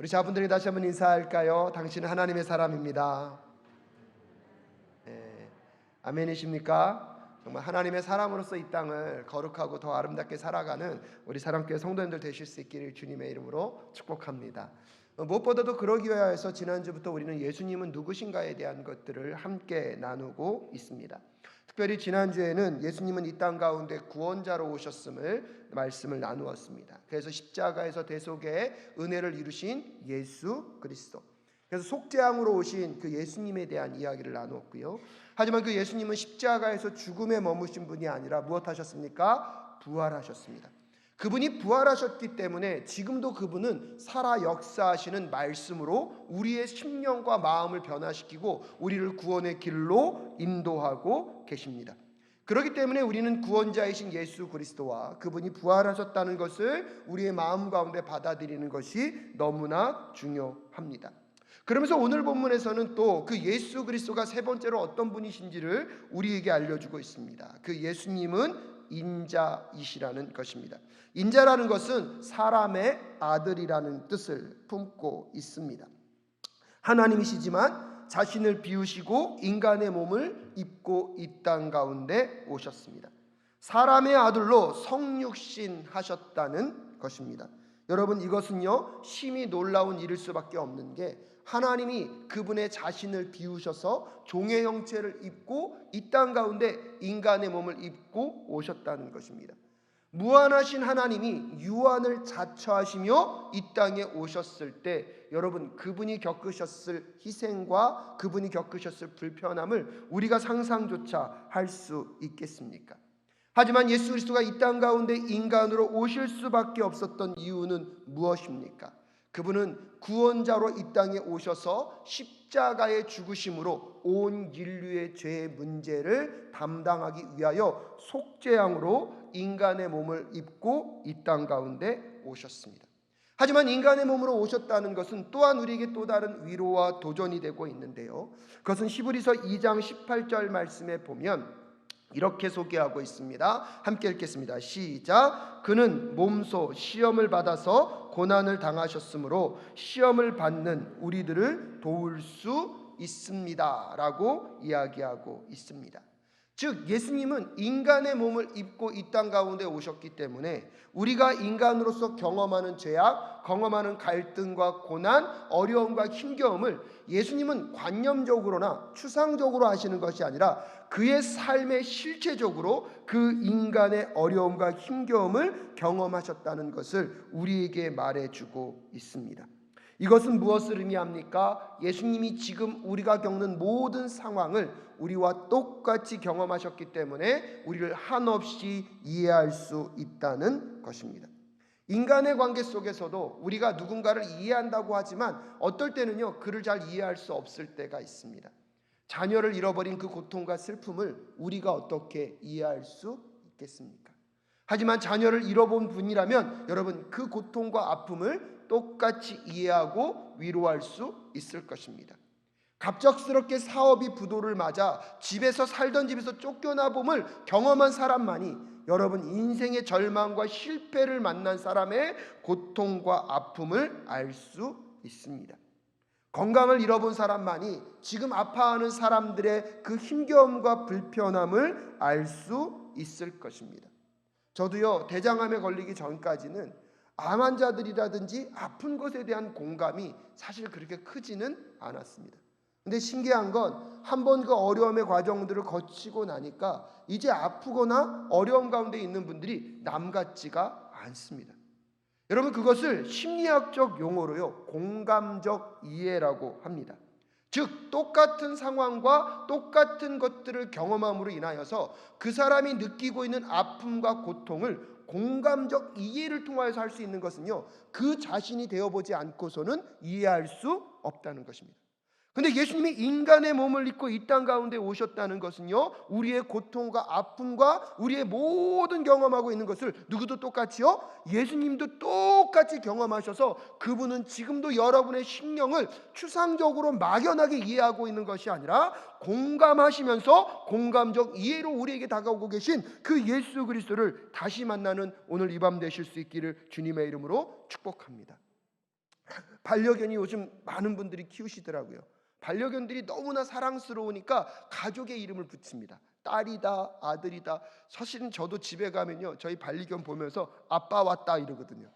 우리 자분들이 다시 한번 인사할까요? 당신은 하나님의 사람입니다. 아멘이십니까? 정말 하나님의 사람으로서 이 땅을 거룩하고 더 아름답게 살아가는 우리 사랑교회 성도님들 되실 수 있기를 주님의 이름으로 축복합니다. 무엇보다도 그러기 위하여서 지난주부터 우리는 예수님은 누구신가에 대한 것들을 함께 나누고 있습니다. 특별히 지난주에는 예수님은 이 땅 가운데 구원자로 오셨음을 말씀을 나누었습니다. 그래서 십자가에서 대속의 은혜를 이루신 예수 그리스도, 그래서 속죄양으로 오신 그 예수님에 대한 이야기를 나누었고요. 하지만 그 예수님은 십자가에서 죽음에 머무신 분이 아니라 무엇하셨습니까? 부활하셨습니다. 그분이 부활하셨기 때문에 지금도 그분은 살아 역사하시는 말씀으로 우리의 심령과 마음을 변화시키고 우리를 구원의 길로 인도하고 계십니다. 그렇기 때문에 우리는 구원자이신 예수 그리스도와 그분이 부활하셨다는 것을 우리의 마음 가운데 받아들이는 것이 너무나 중요합니다. 그러면서 오늘 본문에서는 또 그 예수 그리스도가 세 번째로 어떤 분이신지를 우리에게 알려주고 있습니다. 그 예수님은 인자이시라는 것입니다. 인자라는 것은 사람의 아들이라는 뜻을 품고 있습니다. 하나님이시지만 자신을 비우시고 인간의 몸을 입고 이 땅 가운데 오셨습니다. 사람의 아들로 성육신 하셨다는 것입니다. 여러분, 이것은요 심히 놀라운 일일 수밖에 없는 게, 하나님이 그분의 자신을 비우셔서 종의 형체를 입고 이 땅 가운데 인간의 몸을 입고 오셨다는 것입니다. 무한하신 하나님이 유한을 자처하시며 이 땅에 오셨을 때 여러분, 그분이 겪으셨을 희생과 그분이 겪으셨을 불편함을 우리가 상상조차 할 수 있겠습니까? 하지만 예수 그리스도가 이 땅 가운데 인간으로 오실 수밖에 없었던 이유는 무엇입니까? 그분은 구원자로 이 땅에 오셔서 십자가의 죽으심으로 온 인류의 죄의 문제를 담당하기 위하여 속죄양으로 인간의 몸을 입고 이 땅 가운데 오셨습니다. 하지만 인간의 몸으로 오셨다는 것은 또한 우리에게 또 다른 위로와 도전이 되고 있는데요, 그것은 히브리서 2장 18절 말씀에 보면 이렇게 소개하고 있습니다. 함께 읽겠습니다. 시작. 그는 몸소 시험을 받아서 고난을 당하셨으므로 시험을 받는 우리들을 도울 수 있습니다 라고 이야기하고 있습니다. 즉 예수님은 인간의 몸을 입고 이 땅 가운데 오셨기 때문에 우리가 인간으로서 경험하는 죄악, 경험하는 갈등과 고난, 어려움과 힘겨움을 예수님은 관념적으로나 추상적으로 하시는 것이 아니라 그의 삶의 실체적으로 그 인간의 어려움과 힘겨움을 경험하셨다는 것을 우리에게 말해주고 있습니다. 이것은 무엇을 의미합니까? 예수님이 지금 우리가 겪는 모든 상황을 우리와 똑같이 경험하셨기 때문에 우리를 한없이 이해할 수 있다는 것입니다. 인간의 관계 속에서도 우리가 누군가를 이해한다고 하지만 어떨 때는요 그를 잘 이해할 수 없을 때가 있습니다. 자녀를 잃어버린 그 고통과 슬픔을 우리가 어떻게 이해할 수 있겠습니까? 하지만 자녀를 잃어본 분이라면 여러분, 그 고통과 아픔을 똑같이 이해하고 위로할 수 있을 것입니다. 갑작스럽게 사업이 부도를 맞아 집에서 살던 집에서 쫓겨나봄을 경험한 사람만이 여러분, 인생의 절망과 실패를 만난 사람의 고통과 아픔을 알 수 있습니다. 건강을 잃어본 사람만이 지금 아파하는 사람들의 그 힘겨움과 불편함을 알 수 있을 것입니다. 저도요 대장암에 걸리기 전까지는 암 환자들이라든지 아픈 것에 대한 공감이 사실 그렇게 크지는 않았습니다. 근데 신기한 건 한 번 그 어려움의 과정들을 거치고 나니까 이제 아프거나 어려움 가운데 있는 분들이 남 같지가 않습니다. 여러분, 그것을 심리학적 용어로요 공감적 이해라고 합니다. 즉 똑같은 상황과 똑같은 것들을 경험함으로 인하여서 그 사람이 느끼고 있는 아픔과 고통을 공감적 이해를 통하여서 할 수 있는 것은요 그 자신이 되어보지 않고서는 이해할 수 없다는 것입니다. 근데 예수님이 인간의 몸을 입고 이 땅 가운데 오셨다는 것은요 우리의 고통과 아픔과 우리의 모든 경험하고 있는 것을 누구도 똑같이요 예수님도 똑같이 경험하셔서 그분은 지금도 여러분의 심령을 추상적으로 막연하게 이해하고 있는 것이 아니라 공감하시면서 공감적 이해로 우리에게 다가오고 계신 그 예수 그리스도를 다시 만나는 오늘 이 밤 되실 수 있기를 주님의 이름으로 축복합니다. 반려견이 요즘 많은 분들이 키우시더라고요. 반려견들이 너무나 사랑스러우니까 가족의 이름을 붙입니다. 딸이다, 아들이다. 사실은 저도 집에 가면요, 저희 반려견 보면서 아빠 왔다 이러거든요.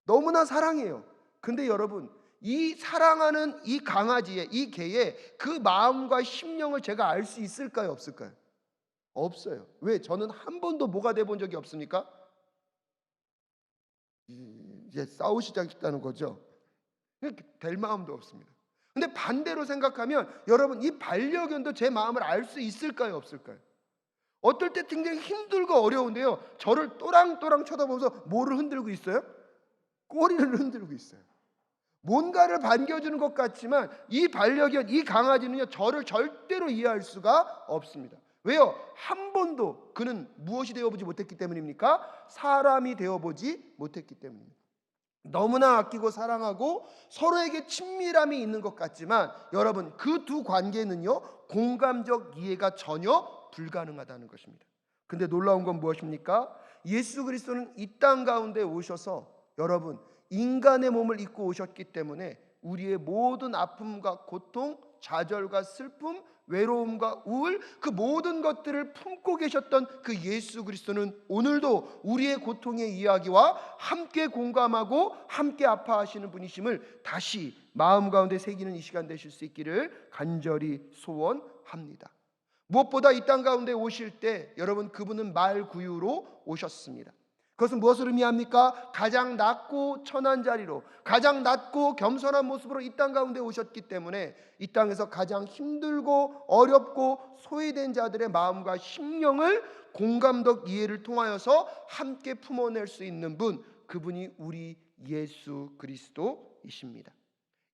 너무나 사랑해요. 근데 여러분, 이 사랑하는 이 강아지의, 이 개의 그 마음과 심령을 제가 알 수 있을까요, 없을까요? 없어요. 왜? 저는 한 번도 뭐가 돼 본 적이 없습니까? 이제 싸우시작했다는 거죠. 될 마음도 없습니다. 근데 반대로 생각하면 여러분, 이 반려견도 제 마음을 알 수 있을까요, 없을까요? 어떨 때 굉장히 힘들고 어려운데요, 저를 또랑또랑 쳐다보면서 뭐를 흔들고 있어요? 꼬리를 흔들고 있어요. 뭔가를 반겨주는 것 같지만 이 반려견, 이 강아지는요, 저를 절대로 이해할 수가 없습니다. 왜요? 한 번도 그는 무엇이 되어보지 못했기 때문입니까? 사람이 되어보지 못했기 때문입니다. 너무나 아끼고 사랑하고 서로에게 친밀함이 있는 것 같지만 여러분, 그 두 관계는요, 공감적 이해가 전혀 불가능하다는 것입니다. 근데 놀라운 건 무엇입니까? 예수 그리스도는 이 땅 가운데 오셔서 여러분, 인간의 몸을 입고 오셨기 때문에 우리의 모든 아픔과 고통, 좌절과 슬픔, 외로움과 우울, 그 모든 것들을 품고 계셨던 그 예수 그리스도는 오늘도 우리의 고통의 이야기와 함께 공감하고 함께 아파하시는 분이심을 다시 마음 가운데 새기는 이 시간 되실 수 있기를 간절히 소원합니다. 무엇보다 이 땅 가운데 오실 때 여러분, 그분은 말구유로 오셨습니다. 그것은 무엇을 의미합니까? 가장 낮고 천한 자리로, 가장 낮고 겸손한 모습으로 이 땅 가운데 오셨기 때문에 이 땅에서 가장 힘들고 어렵고 소외된 자들의 마음과 심령을 공감적 이해를 통하여서 함께 품어낼 수 있는 분, 그분이 우리 예수 그리스도이십니다.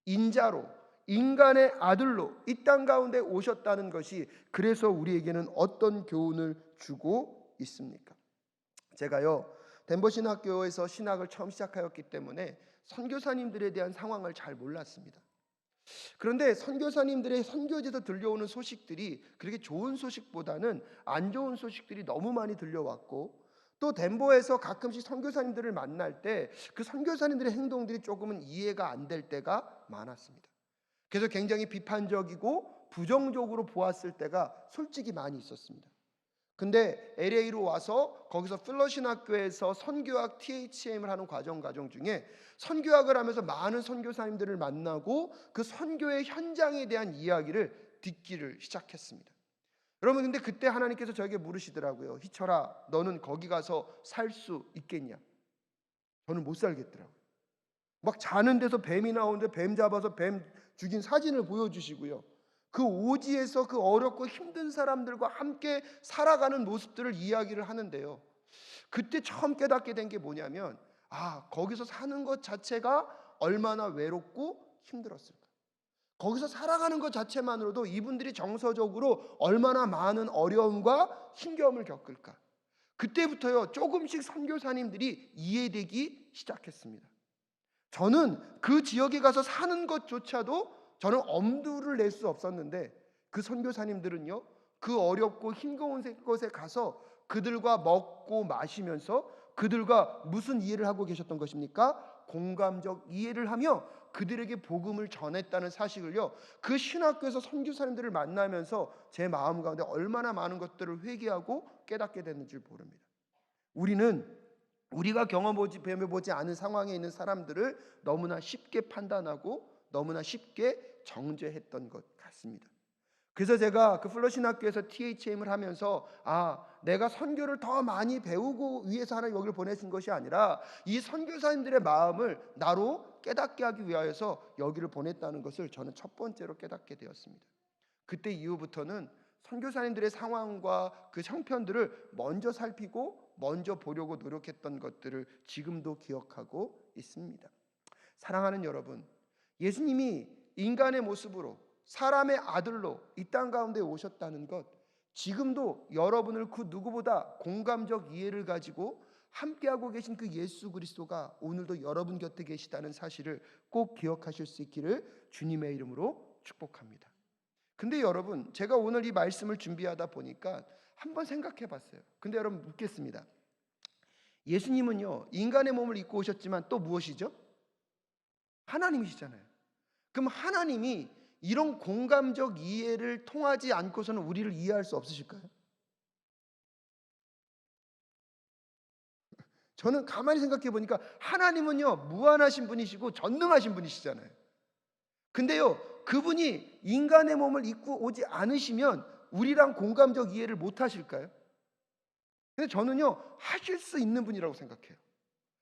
인자로, 인간의 아들로 이 땅 가운데 오셨다는 것이 그래서 우리에게는 어떤 교훈을 주고 있습니까? 제가요, 덴버 신학교에서 신학을 처음 시작하였기 때문에 선교사님들에 대한 상황을 잘 몰랐습니다. 그런데 선교사님들의 선교지에서 들려오는 소식들이 그렇게 좋은 소식보다는 안 좋은 소식들이 너무 많이 들려왔고, 또 덴버에서 가끔씩 선교사님들을 만날 때 그 선교사님들의 행동들이 조금은 이해가 안 될 때가 많았습니다. 그래서 굉장히 비판적이고 부정적으로 보았을 때가 솔직히 많이 있었습니다. 근데 LA로 와서 거기서 필러신 학교에서 선교학 THM을 하는 과정 중에 선교학을 하면서 많은 선교사님들을 만나고 그 선교의 현장에 대한 이야기를 듣기를 시작했습니다. 여러분, 근데 그때 하나님께서 저에게 물으시더라고요. 희철아, 너는 거기 가서 살 수 있겠냐? 저는 못 살겠더라고요. 막 자는 데서 뱀이 나오는데 뱀 잡아서 뱀 죽인 사진을 보여주시고요, 그 오지에서 그 어렵고 힘든 사람들과 함께 살아가는 모습들을 이야기를 하는데요, 그때 처음 깨닫게 된 게 뭐냐면, 거기서 사는 것 자체가 얼마나 외롭고 힘들었을까, 거기서 살아가는 것 자체만으로도 이분들이 정서적으로 얼마나 많은 어려움과 힘겨움을 겪을까. 그때부터요, 조금씩 선교사님들이 이해되기 시작했습니다. 저는 그 지역에 가서 사는 것조차도 저는 엄두를 낼 수 없었는데, 그 선교사님들은요, 그 어렵고 힘겨운 곳에 가서 그들과 먹고 마시면서 그들과 무슨 이해를 하고 계셨던 것입니까? 공감적 이해를 하며 그들에게 복음을 전했다는 사실을요, 그 신학교에서 선교사님들을 만나면서 제 마음 가운데 얼마나 많은 것들을 회개하고 깨닫게 됐는지 모릅니다. 우리가 경험해보지 않은 상황에 있는 사람들을 너무나 쉽게 판단하고 너무나 쉽게 정죄했던 것 같습니다. 그래서 제가 그 플러신 학교에서 THM을 하면서 내가 선교를 더 많이 배우고 위해서 하나님 여기를 보내신 것이 아니라 이 선교사님들의 마음을 나로 깨닫게 하기 위하여서 여기를 보냈다는 것을 저는 첫 번째로 깨닫게 되었습니다. 그때 이후부터는 선교사님들의 상황과 그 형편들을 먼저 살피고 먼저 보려고 노력했던 것들을 지금도 기억하고 있습니다. 사랑하는 여러분, 예수님이 인간의 모습으로 사람의 아들로 이 땅 가운데 오셨다는 것, 지금도 여러분을 그 누구보다 공감적 이해를 가지고 함께하고 계신 그 예수 그리스도가 오늘도 여러분 곁에 계시다는 사실을 꼭 기억하실 수 있기를 주님의 이름으로 축복합니다. 근데 여러분, 제가 오늘 이 말씀을 준비하다 보니까 한번 생각해 봤어요. 근데 여러분, 묻겠습니다. 예수님은요, 인간의 몸을 입고 오셨지만 또 무엇이죠? 하나님이시잖아요. 그럼 하나님이 이런 공감적 이해를 통하지 않고서는 우리를 이해할 수 없으실까요? 저는 가만히 생각해 보니까 하나님은요 무한하신 분이시고 전능하신 분이시잖아요. 근데요 그분이 인간의 몸을 입고 오지 않으시면 우리랑 공감적 이해를 못 하실까요? 근데 저는요 하실 수 있는 분이라고 생각해요.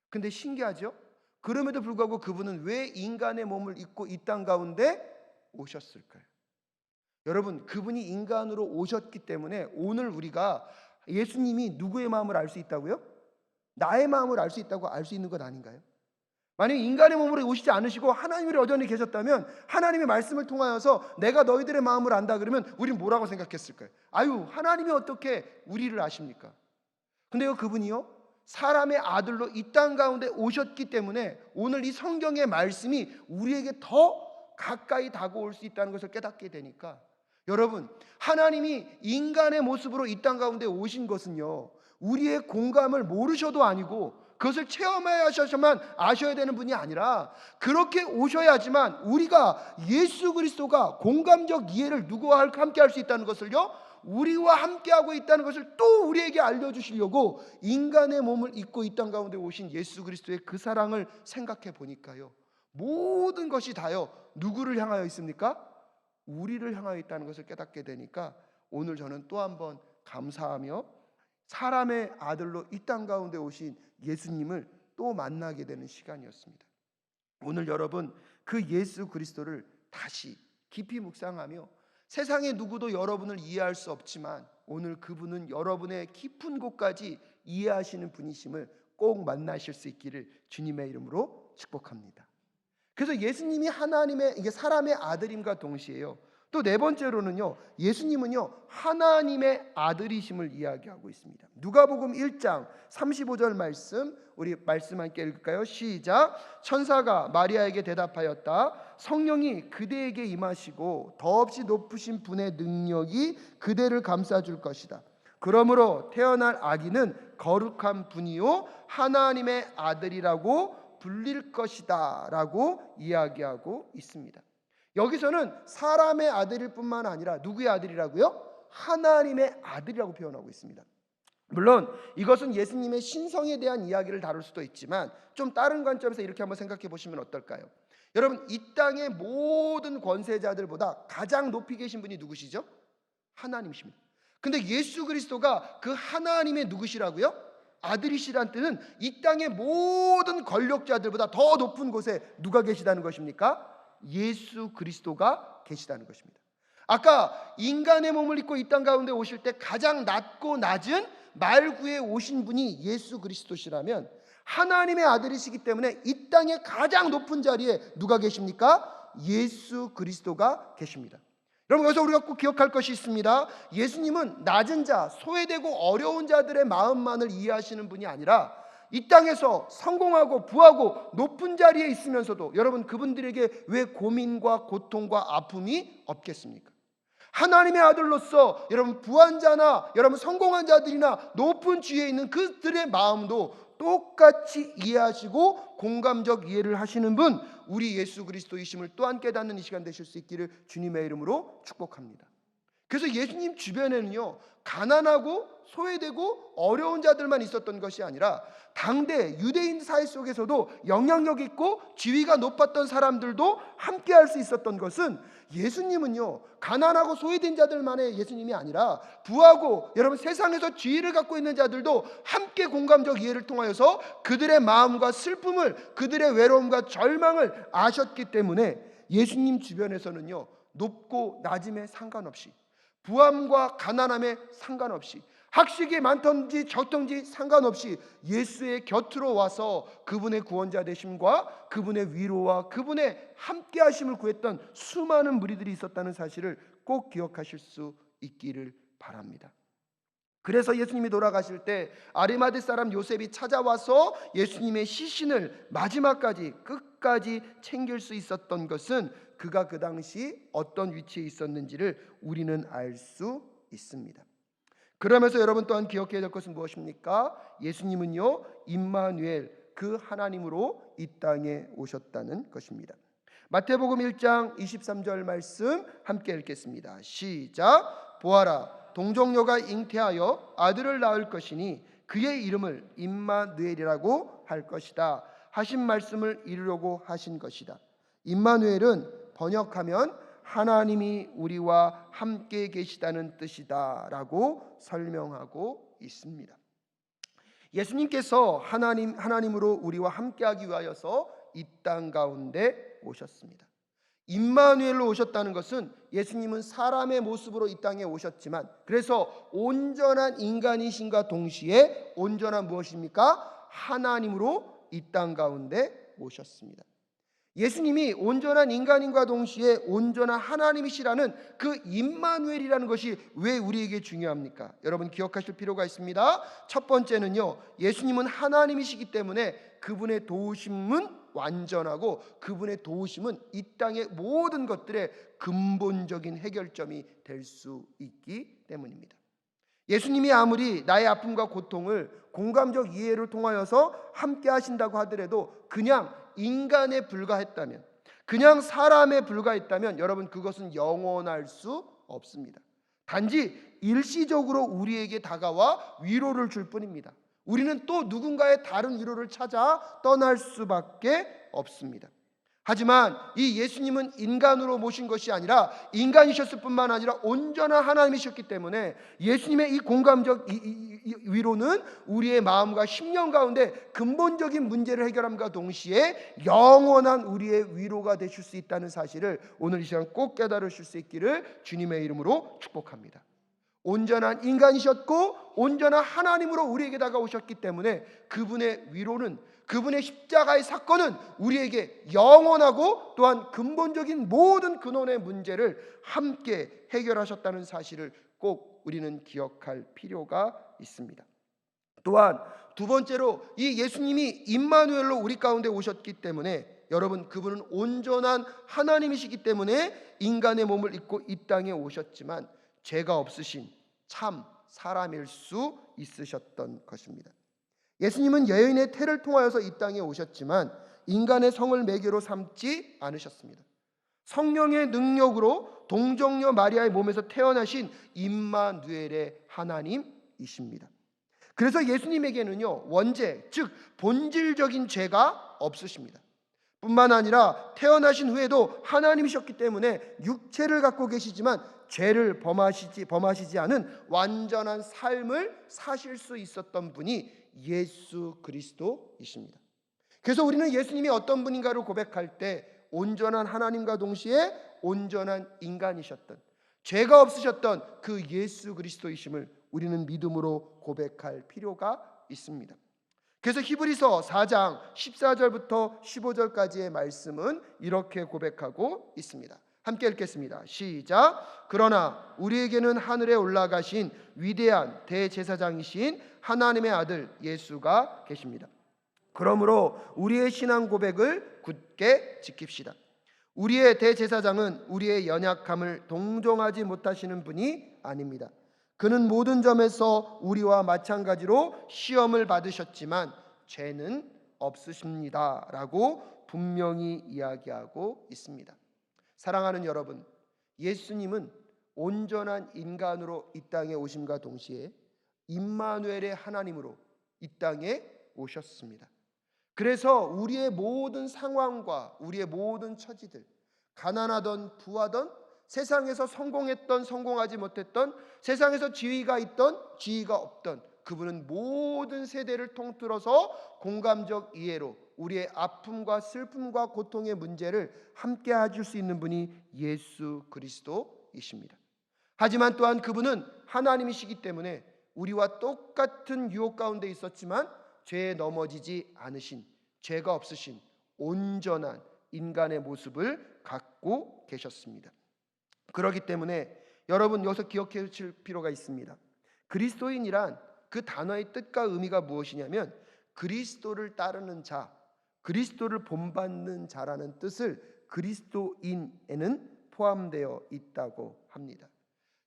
근데 신기하죠? 그럼에도 불구하고 그분은 왜 인간의 몸을 입고 이 땅 가운데 오셨을까요? 여러분, 그분이 인간으로 오셨기 때문에 오늘 우리가 예수님이 누구의 마음을 알 수 있다고요? 나의 마음을 알 수 있다고 알 수 있는 것 아닌가요? 만약 인간의 몸으로 오시지 않으시고 하나님이 여전히 계셨다면 하나님의 말씀을 통하여서 내가 너희들의 마음을 안다 그러면 우린 뭐라고 생각했을까요? 아유, 하나님이 어떻게 우리를 아십니까? 근데요 그분이요 사람의 아들로 이 땅 가운데 오셨기 때문에 오늘 이 성경의 말씀이 우리에게 더 가까이 다가올 수 있다는 것을 깨닫게 되니까 여러분 하나님이 인간의 모습으로 이 땅 가운데 오신 것은요 우리의 공감을 모르셔도 아니고 그것을 체험하셔야만 아셔야 되는 분이 아니라 그렇게 오셔야지만 우리가 예수 그리스도가 공감적 이해를 누구와 함께 할 수 있다는 것을요 우리와 함께하고 있다는 것을 또 우리에게 알려주시려고 인간의 몸을 입고 이 땅 가운데 오신 예수 그리스도의 그 사랑을 생각해 보니까요 모든 것이 다요 누구를 향하여 있습니까? 우리를 향하여 있다는 것을 깨닫게 되니까 오늘 저는 또 한번 감사하며 사람의 아들로 이 땅 가운데 오신 예수님을 또 만나게 되는 시간이었습니다. 오늘 여러분 그 예수 그리스도를 다시 깊이 묵상하며 세상의 누구도 여러분을 이해할 수 없지만 오늘 그분은 여러분의 깊은 곳까지 이해하시는 분이심을 꼭 만나실 수 있기를 주님의 이름으로 축복합니다. 그래서 예수님이 하나님의 이게 사람의 아들임과 동시에요. 또 네 번째로는요. 예수님은요. 하나님의 아들이심을 이야기하고 있습니다. 누가복음 1장 35절 말씀 우리 말씀 함께 읽을까요? 시작. 천사가 마리아에게 대답하였다. 성령이 그대에게 임하시고 더없이 높으신 분의 능력이 그대를 감싸줄 것이다. 그러므로 태어날 아기는 거룩한 분이요 하나님의 아들이라고 불릴 것이다 라고 이야기하고 있습니다. 여기서는 사람의 아들일 뿐만 아니라 누구의 아들이라고요? 하나님의 아들이라고 표현하고 있습니다. 물론 이것은 예수님의 신성에 대한 이야기를 다룰 수도 있지만 좀 다른 관점에서 이렇게 한번 생각해 보시면 어떨까요? 여러분 이 땅의 모든 권세자들보다 가장 높이 계신 분이 누구시죠? 하나님이십니다. 근데 예수 그리스도가 그 하나님의 누구시라고요? 아들이시란 뜻은 이 땅의 모든 권력자들보다 더 높은 곳에 누가 계시다는 것입니까? 예수 그리스도가 계시다는 것입니다. 아까 인간의 몸을 입고 이 땅 가운데 오실 때 가장 낮고 낮은 말구에 오신 분이 예수 그리스도시라면 하나님의 아들이시기 때문에 이 땅의 가장 높은 자리에 누가 계십니까? 예수 그리스도가 계십니다. 여러분 여기서 우리가 꼭 기억할 것이 있습니다. 예수님은 낮은 자, 소외되고 어려운 자들의 마음만을 이해하시는 분이 아니라 이 땅에서 성공하고 부하고 높은 자리에 있으면서도 여러분 그분들에게 왜 고민과 고통과 아픔이 없겠습니까? 하나님의 아들로서 여러분 부한 자나 여러분 성공한 자들이나 높은 지위에 있는 그들의 마음도 똑같이 이해하시고 공감적 이해를 하시는 분 우리 예수 그리스도이심을 또한 깨닫는 이 시간 되실 수 있기를 주님의 이름으로 축복합니다. 그래서 예수님 주변에는요 가난하고 소외되고 어려운 자들만 있었던 것이 아니라 당대 유대인 사회 속에서도 영향력 있고 지위가 높았던 사람들도 함께 할 수 있었던 것은 예수님은요 가난하고 소외된 자들만의 예수님이 아니라 부하고 여러분 세상에서 지위를 갖고 있는 자들도 함께 공감적 이해를 통하여서 그들의 마음과 슬픔을 그들의 외로움과 절망을 아셨기 때문에 예수님 주변에서는요 높고 낮음에 상관없이 부함과 가난함에 상관없이 학식이 많던지 적던지 상관없이 예수의 곁으로 와서 그분의 구원자 되심과 그분의 위로와 그분의 함께 하심을 구했던 수많은 무리들이 있었다는 사실을 꼭 기억하실 수 있기를 바랍니다. 그래서 예수님이 돌아가실 때 아리마대 사람 요셉이 찾아와서 예수님의 시신을 마지막까지 끝까지 챙길 수 있었던 것은 그가 그 당시 어떤 위치에 있었는지를 우리는 알 수 있습니다. 그러면서 여러분 또한 기억해야 될 것은 무엇입니까? 예수님은요 임마누엘 그 하나님으로 이 땅에 오셨다는 것입니다. 마태복음 1장 23절 말씀 함께 읽겠습니다. 시작. 보아라, 동정녀가 잉태하여 아들을 낳을 것이니 그의 이름을 임마누엘이라고 할 것이다 하신 말씀을 이루려고 하신 것이다. 임마누엘은 번역하면 하나님이 우리와 함께 계시다는 뜻이다 라고 설명하고 있습니다. 예수님께서 하나님으로 우리와 함께하기 위하여서 이 땅 가운데 오셨습니다. 임마누엘로 오셨다는 것은 예수님은 사람의 모습으로 이 땅에 오셨지만, 그래서 온전한 인간이신과 동시에 온전한 무엇입니까? 하나님으로 이 땅 가운데 오셨습니다. 예수님이 온전한 인간인과 동시에 온전한 하나님이시라는 그 임마누엘이라는 것이 왜 우리에게 중요합니까? 여러분 기억하실 필요가 있습니다. 첫 번째는요, 예수님은 하나님이시기 때문에 그분의 도우심은 완전하고 그분의 도우심은 이 땅의 모든 것들의 근본적인 해결점이 될 수 있기 때문입니다. 예수님이 아무리 나의 아픔과 고통을 공감적 이해를 통하여서 함께 하신다고 하더라도 그냥 인간에 불과했다면, 그냥 사람에 불과했다면 여러분 그것은 영원할 수 없습니다. 단지 일시적으로 우리에게 다가와 위로를 줄 뿐입니다. 우리는 또 누군가의 다른 위로를 찾아 떠날 수밖에 없습니다. 하지만 이 예수님은 인간으로 모신 것이 아니라 인간이셨을 뿐만 아니라 온전한 하나님이셨기 때문에 예수님의 이 공감적 위로는 우리의 마음과 심령 가운데 근본적인 문제를 해결함과 동시에 영원한 우리의 위로가 되실 수 있다는 사실을 오늘 이 시간 꼭 깨달으실 수 있기를 주님의 이름으로 축복합니다. 온전한 인간이셨고 온전한 하나님으로 우리에게 다가오셨기 때문에 그분의 위로는, 그분의 십자가의 사건은 우리에게 영원하고 또한 근본적인 모든 근원의 문제를 함께 해결하셨다는 사실을 꼭 우리는 기억할 필요가 있습니다. 또한 두 번째로 이 예수님이 임마누엘로 우리 가운데 오셨기 때문에 여러분 그분은 온전한 하나님이시기 때문에 인간의 몸을 입고 이 땅에 오셨지만 죄가 없으신 참 사람일 수 있으셨던 것입니다. 예수님은 여인의 태를 통하여서 이 땅에 오셨지만 인간의 성을 매개로 삼지 않으셨습니다. 성령의 능력으로 동정녀 마리아의 몸에서 태어나신 임마누엘의 하나님이십니다. 그래서 예수님에게는요 원죄, 즉 본질적인 죄가 없으십니다. 뿐만 아니라 태어나신 후에도 하나님이셨기 때문에 육체를 갖고 계시지만 죄를 범하시지 않은 완전한 삶을 사실 수 있었던 분이 예수 그리스도이십니다. 그래서 우리는 예수님이 어떤 분인가를 고백할 때 온전한 하나님과 동시에 온전한 인간이셨던, 죄가 없으셨던 그 예수 그리스도이심을 우리는 믿음으로 고백할 필요가 있습니다. 그래서 히브리서 4장 14절부터 15절까지의 말씀은 이렇게 고백하고 있습니다. 함께 읽겠습니다. 시작. 그러나 우리에게는 하늘에 올라가신 위대한 대제사장이신 하나님의 아들 예수가 계십니다. 그러므로 우리의 신앙 고백을 굳게 지킵시다. 우리의 대제사장은 우리의 연약함을 동정하지 못하시는 분이 아닙니다. 그는 모든 점에서 우리와 마찬가지로 시험을 받으셨지만 죄는 없으십니다 라고 분명히 이야기하고 있습니다. 사랑하는 여러분, 예수님은 온전한 인간으로 이 땅에 오심과 동시에 임마누엘의 하나님으로 이 땅에 오셨습니다. 그래서 우리의 모든 상황과 우리의 모든 처지들, 가난하던 부하던, 세상에서 성공했던 성공하지 못했던, 세상에서 지위가 있던 지위가 없던, 그분은 모든 세대를 통틀어서 공감적 이해로 우리의 아픔과 슬픔과 고통의 문제를 함께 해줄 수 있는 분이 예수 그리스도이십니다. 하지만 또한 그분은 하나님이시기 때문에 우리와 똑같은 유혹 가운데 있었지만 죄에 넘어지지 않으신, 죄가 없으신 온전한 인간의 모습을 갖고 계셨습니다. 그렇기 때문에 여러분 여기서 기억해 주실 필요가 있습니다. 그리스도인이란 그 단어의 뜻과 의미가 무엇이냐면 그리스도를 따르는 자, 그리스도를 본받는 자라는 뜻을 그리스도인에는 포함되어 있다고 합니다.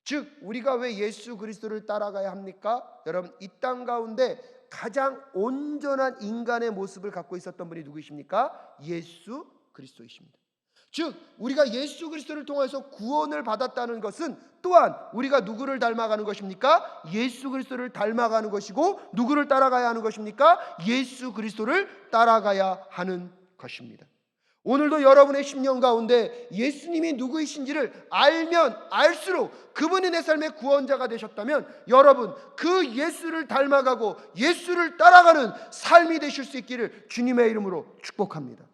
즉 우리가 왜 예수 그리스도를 따라가야 합니까? 여러분 이 땅 가운데 가장 온전한 인간의 모습을 갖고 있었던 분이 누구이십니까? 예수 그리스도이십니다. 즉 우리가 예수 그리스도를 통해서 구원을 받았다는 것은 또한 우리가 누구를 닮아가는 것입니까? 예수 그리스도를 닮아가는 것이고, 누구를 따라가야 하는 것입니까? 예수 그리스도를 따라가야 하는 것입니다. 오늘도 여러분의 심령 가운데 예수님이 누구이신지를 알면 알수록 그분이 내 삶의 구원자가 되셨다면, 여러분 그 예수를 닮아가고 예수를 따라가는 삶이 되실 수 있기를 주님의 이름으로 축복합니다.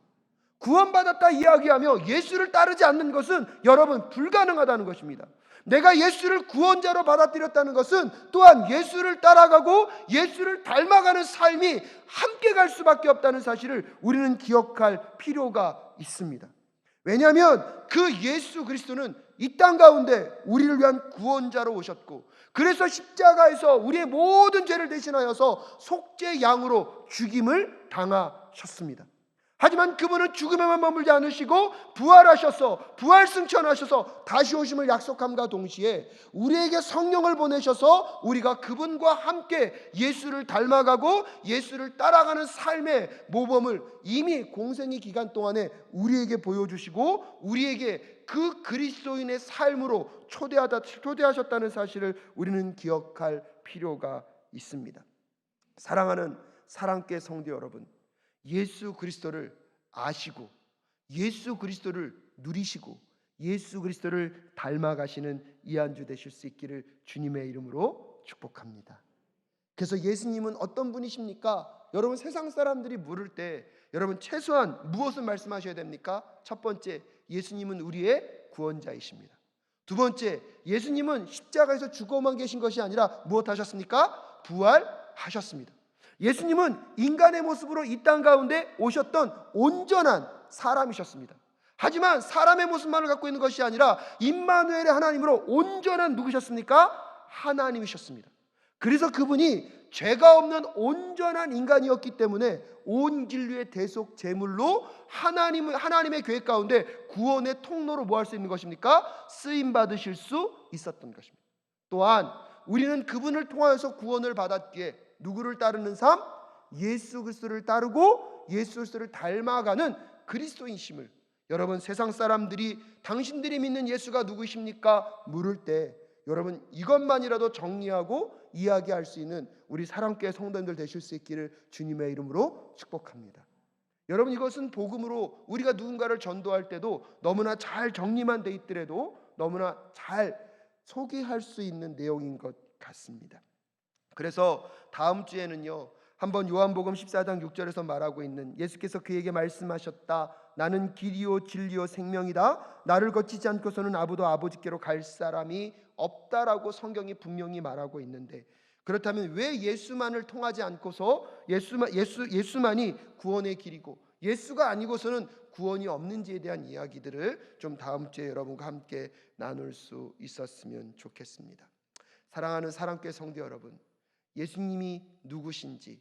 구원받았다 이야기하며 예수를 따르지 않는 것은 여러분 불가능하다는 것입니다. 내가 예수를 구원자로 받아들였다는 것은 또한 예수를 따라가고 예수를 닮아가는 삶이 함께 갈 수밖에 없다는 사실을 우리는 기억할 필요가 있습니다. 왜냐하면 그 예수 그리스도는 이 땅 가운데 우리를 위한 구원자로 오셨고, 그래서 십자가에서 우리의 모든 죄를 대신하여서 속죄 양으로 죽임을 당하셨습니다. 하지만 그분은 죽음에만 머물지 않으시고 부활하셔서 부활승천하셔서 다시 오심을 약속함과 동시에 우리에게 성령을 보내셔서 우리가 그분과 함께 예수를 닮아가고 예수를 따라가는 삶의 모범을 이미 공생의 기간 동안에 우리에게 보여주시고 우리에게 그 그리스도인의 삶으로 초대하셨다는 사실을 우리는 기억할 필요가 있습니다. 사랑하는 사랑교회 성도 여러분, 예수 그리스도를 아시고 예수 그리스도를 누리시고 예수 그리스도를 닮아가시는 이 한 주 되실 수 있기를 주님의 이름으로 축복합니다. 그래서 예수님은 어떤 분이십니까? 여러분 세상 사람들이 물을 때 여러분 최소한 무엇을 말씀하셔야 됩니까? 첫 번째, 예수님은 우리의 구원자이십니다. 두 번째, 예수님은 십자가에서 죽어만 계신 것이 아니라 무엇 하셨습니까? 부활하셨습니다. 예수님은 인간의 모습으로 이 땅 가운데 오셨던 온전한 사람이셨습니다. 하지만 사람의 모습만을 갖고 있는 것이 아니라 임마누엘의 하나님으로 온전한 누구셨습니까? 하나님이셨습니다. 그래서 그분이 죄가 없는 온전한 인간이었기 때문에 온 인류의 대속 제물로 하나님의 계획 가운데 구원의 통로로 뭐 할 수 있는 것입니까? 쓰임 받으실 수 있었던 것입니다. 또한 우리는 그분을 통하여서 구원을 받았기에 누구를 따르는 삶? 예수 그리스도를 따르고 예수 그리스도를 닮아가는 그리스도인심을, 여러분 세상 사람들이 당신들이 믿는 예수가 누구이십니까? 물을 때 여러분 이것만이라도 정리하고 이야기할 수 있는 우리 사랑교회 성도님들 되실 수 있기를 주님의 이름으로 축복합니다. 여러분 이것은 복음으로 우리가 누군가를 전도할 때도 너무나 잘 정리만 돼 있더라도 너무나 잘 소개할 수 있는 내용인 것 같습니다. 그래서 다음 주에는요, 한번 요한복음 14장 6절에서 말하고 있는 예수께서 그에게 말씀하셨다. 나는 길이요 진리요 생명이다. 나를 거치지 않고서는 아무도 아버지께로 갈 사람이 없다라고 성경이 분명히 말하고 있는데, 그렇다면 왜 예수만을 통하지 않고서 예수만이 구원의 길이고 예수가 아니고서는 구원이 없는지에 대한 이야기들을 좀 다음 주에 여러분과 함께 나눌 수 있었으면 좋겠습니다. 사랑하는 사랑교회 성도 여러분, 예수님이 누구신지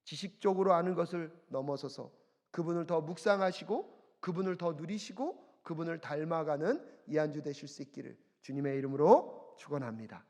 지식적으로 아는 것을 넘어서서 그분을 더 묵상하시고 그분을 더 누리시고 그분을 닮아가는 이 한 주 되실 수 있기를 주님의 이름으로 축원합니다.